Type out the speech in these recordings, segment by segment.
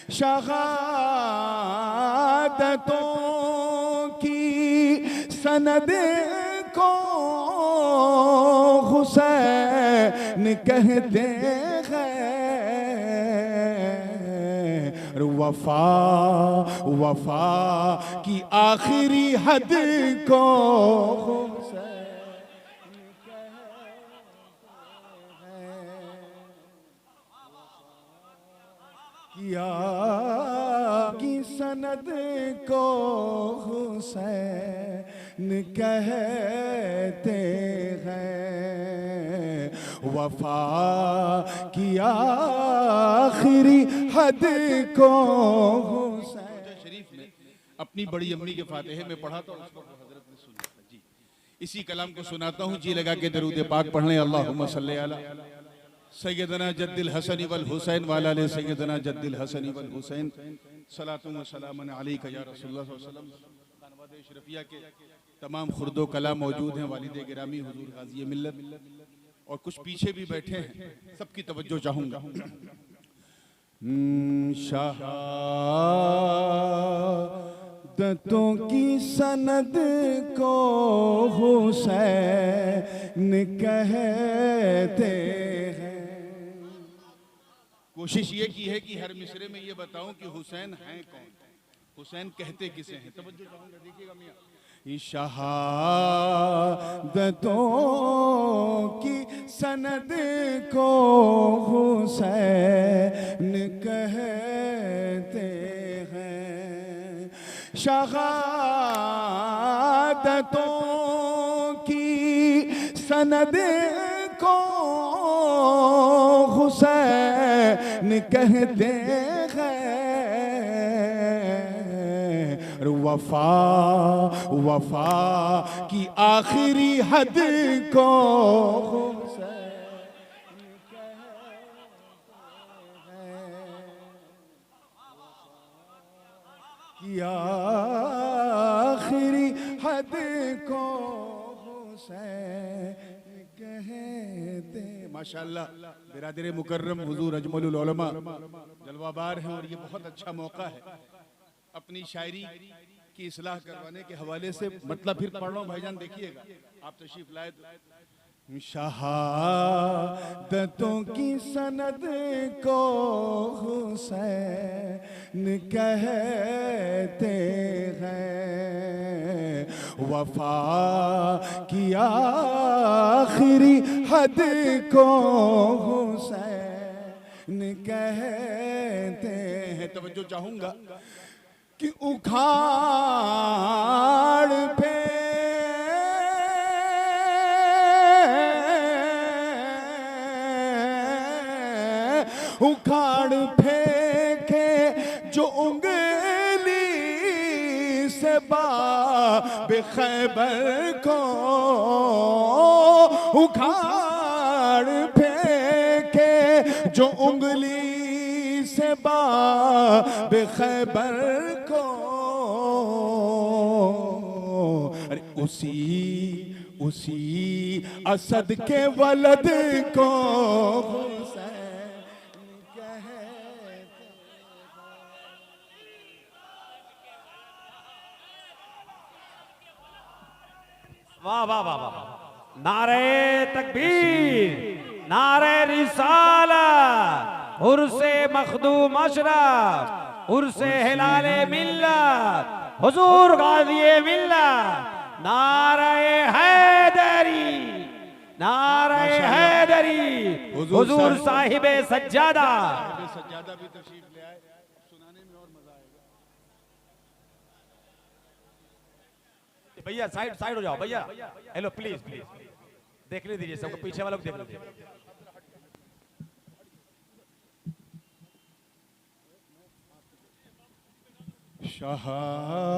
शहादतों की सनद को हुसैन कहते हैं। वफा वफा की आखिरी हद को किया की सनद को हुसैन कहते हैं। वफा की आखिरी हद को हुसैन शरीफ में अपनी बड़ी अम्मी के फातिहे में पढ़ा तो उसको हजरत ने सुना था। जी इसी कलाम को सुनाता हूँ, जी लगा के दरूद पाक पढ़ने। अल्लाहुम्मा सल्ली अला सैयदना जद्दिल हसन वल हुसैन वाला ले सैयदना जद्दिल हसन वल हुसैन सलातु व सलामन अलैका या रसूलुल्लाह सल्लल्लाहु अलैहि वसल्लम। खानवाद अशरफिया के तमाम खुर्दो कला मौजूद हैं, वालिद गिरामी हुजूर गाजी मिल्लत और कुछ पीछे भी बैठे हैं, सबकी तवज्जो चाहूँगा। शहादतों की सनद को हुसैन कहते हैं। कोशिश ये की है कि हर मिसरे में ये बताऊं कि हुसैन हैं कौन, हुसैन कहते किसे हैं। तवज्जो चाहूंगा, देखिएगा मियां। शहादतों की सनद को हुसैन कहते हैं। शहादतों की सनद को हुसैन कहते हैं। वफा वफा की आखिरी हद को हुसैन कहते हैं। की आखिरी हद को हुसैन कहते। माशाअल्लाह बिरादर मुकर्रम हुजूर अजमलुल उलमा जलवाबार हैं और ये बहुत अच्छा मौका है अपनी शायरी की इस्लाह करवाने के हवाले से। मतलब फिर पढ़ रहा हूं भाईजान, देखिएगा आप तशरीफ लाए। शहादतों की सनद को हुसैन कहते हैं। वफा की आखिरी हद को हुसैन कहते हैं। तवज्जो चाहूंगा कि उखाड़ पे उखाड़ फेंके जो उंगली से बाब खैबर को, उखाड़ फेंके जो उंगली से बाब खैबर को। अरे उसी असद के वलद को वाह वाह वाह वाह। नारे तकबीर, नारे रिसालत, उर्से मखदूम अशरफ, उर्से हिलाले मिल्लत, हुजूर गाज़ी मिल्लत। नारे हैदरी, नारे हैदरी, हुजूर साहिबे सज्जादा। सज्जादा भी तशरीफ ले आए, सुनाने में और मजा आएगा। भैया साइड साइड हो जाओ भैया। हेलो प्लीज प्लीज देखने दीजिए सबको, पीछे वालों को देख लीजिए।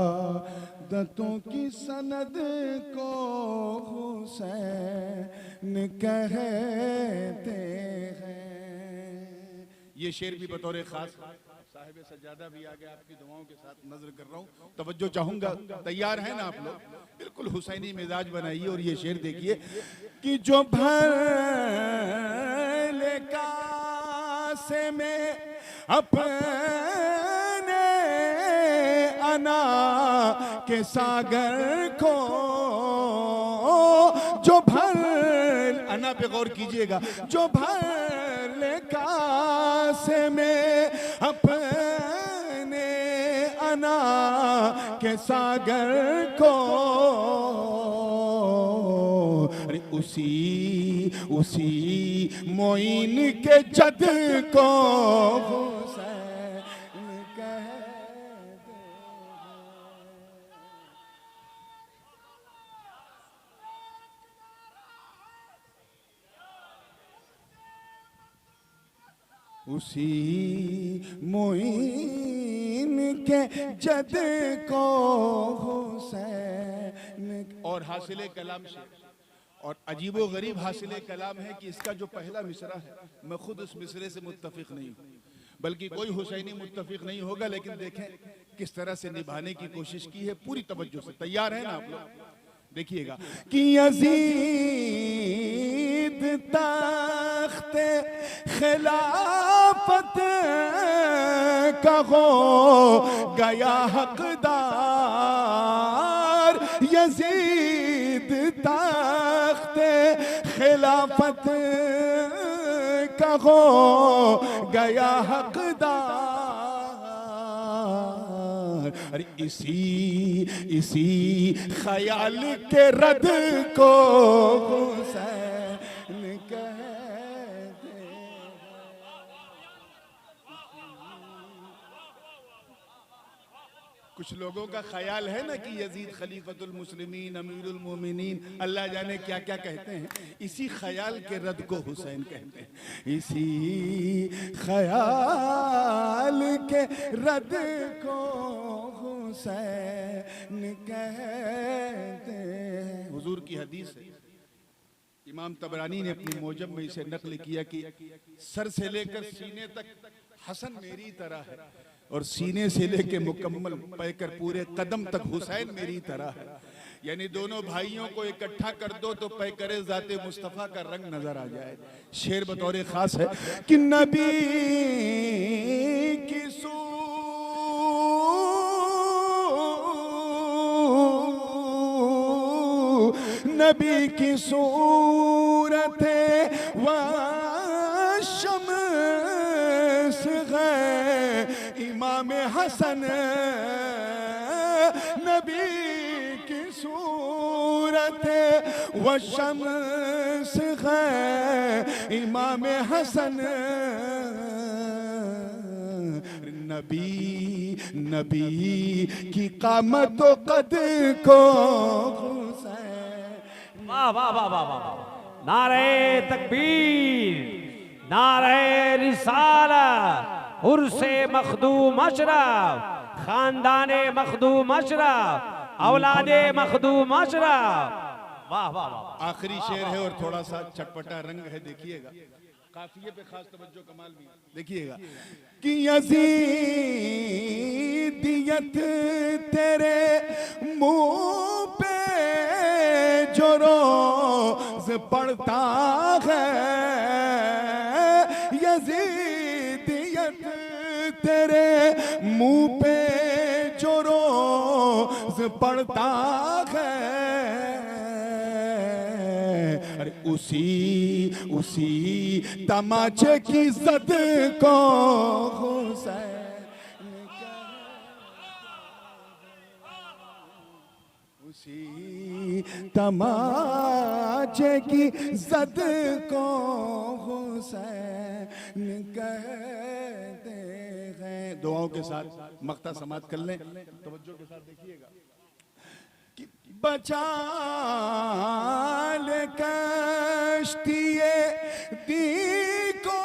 शहादतों की सनद को हुसैन कहते हैं। ये शेर भी बतौर खास साहिब सज्जादा भी आगे आपकी दुआओं के साथ नजर कर रहा हूँ। तवज्जो चाहूंगा, तैयार हैं ना आप लोग? बिल्कुल हुसैनी मिजाज बनाइए और ये शेर देखिए कि जो भर ले कासे में अपने अना के सागर को जो भर, अना पे गौर कीजिएगा, जो भर ले कासे में अपने अना के सागर को, अरे उसी मोइन के जद को हुसैन कहते हैं। उसी मोइन के जद को हुसैन। और हासिले कलाम से, और अजीबो गरीब हासिले कलाम है कि इसका जो पहला मिसरा है, मैं खुद उस मिसरे से मुत्तफिक नहीं हूँ, बल्कि कोई हुसैनी मुत्तफिक नहीं होगा, लेकिन देखें किस तरह से निभाने की कोशिश की है पूरी तवज्जो से। तैयार है ना आप लोग? देखिएगा कि यजीद तख्ते खिलाफत का हो गया हकदार, यजीद तख्ते खिलाफत का हो गया हकदार। अरे इसी ख्याल के रद को हुसैन कहते हैं। कुछ लोगों का ख्याल है ना कि यजीद खलीफतुल मुस्लिमीन, अमीरुल मोमिनीन, अल्लाह जाने क्या क्या कहते हैं। इसी ख्याल के रद को हुसैन कहते हैं। इसी ख्याल के रद को हुसैन कहते हैं। हुजूर की हदीस है, इमाम तबरानी ने अपनी मौजम में इसे नकल किया कि सर से लेकर सीने तक हसन मेरी तरह है, और सीने से लेकर मुकम्मल पैकर पूरे कदम तक हुसैन मेरी तरह है। यानी दोनों भाइयों को इकट्ठा कर दो तो पैकरे ज़ाते मुस्तफ़ा का रंग नजर आ जाए। शेर बतौर खास है कि नबी की नबी की सूरत व शम्स है इमाम हसन, नबी की सूरत व शम्स है इमाम हसन। नबी की कामत व कद को वाह वाह वाह वाह वाह, नारे तकबीर, नारे रिसालत, उर्से मखदूम अशरफ, खानदाने मखदूम अशरफ, औलादे मखदूम अशरफ। वाह वाह वाह। आखिरी शेर है और थोड़ा सा चटपटा रंग है, देखिएगा, काफिये पे खास तवज्जो कमाल भी देखिएगा कि यजीदियत तेरे मुंह पे जो रोज पड़ता है, यजीदियत तेरे मुंह पे जो रोज पड़ता है, अरे उसी तमाचे की जद को हुसैन उसी तमाचे की जद को हुसैन कहते हैं। दुआओं के साथ मक्ता समाप्त कर लें, तवज्जो के साथ देखिएगा। बचा ले कश्तिए दी को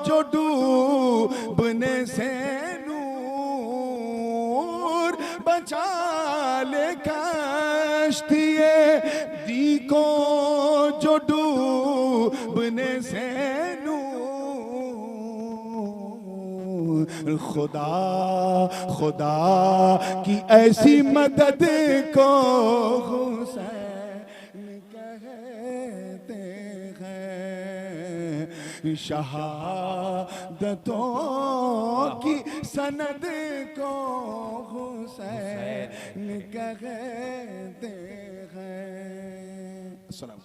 जो डूबने से नूर, बचा ले कश्तिए दी को जो डूबने से खुदा की ऐसी मदद को हुसैन कहते हैं। शहादतों की सनद को हुसैन कहते हैं। अस्सलाम।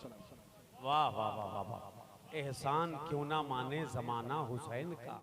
वाह वाह वाह वाह वाह। एहसान क्यों ना माने जमाना हुसैन का।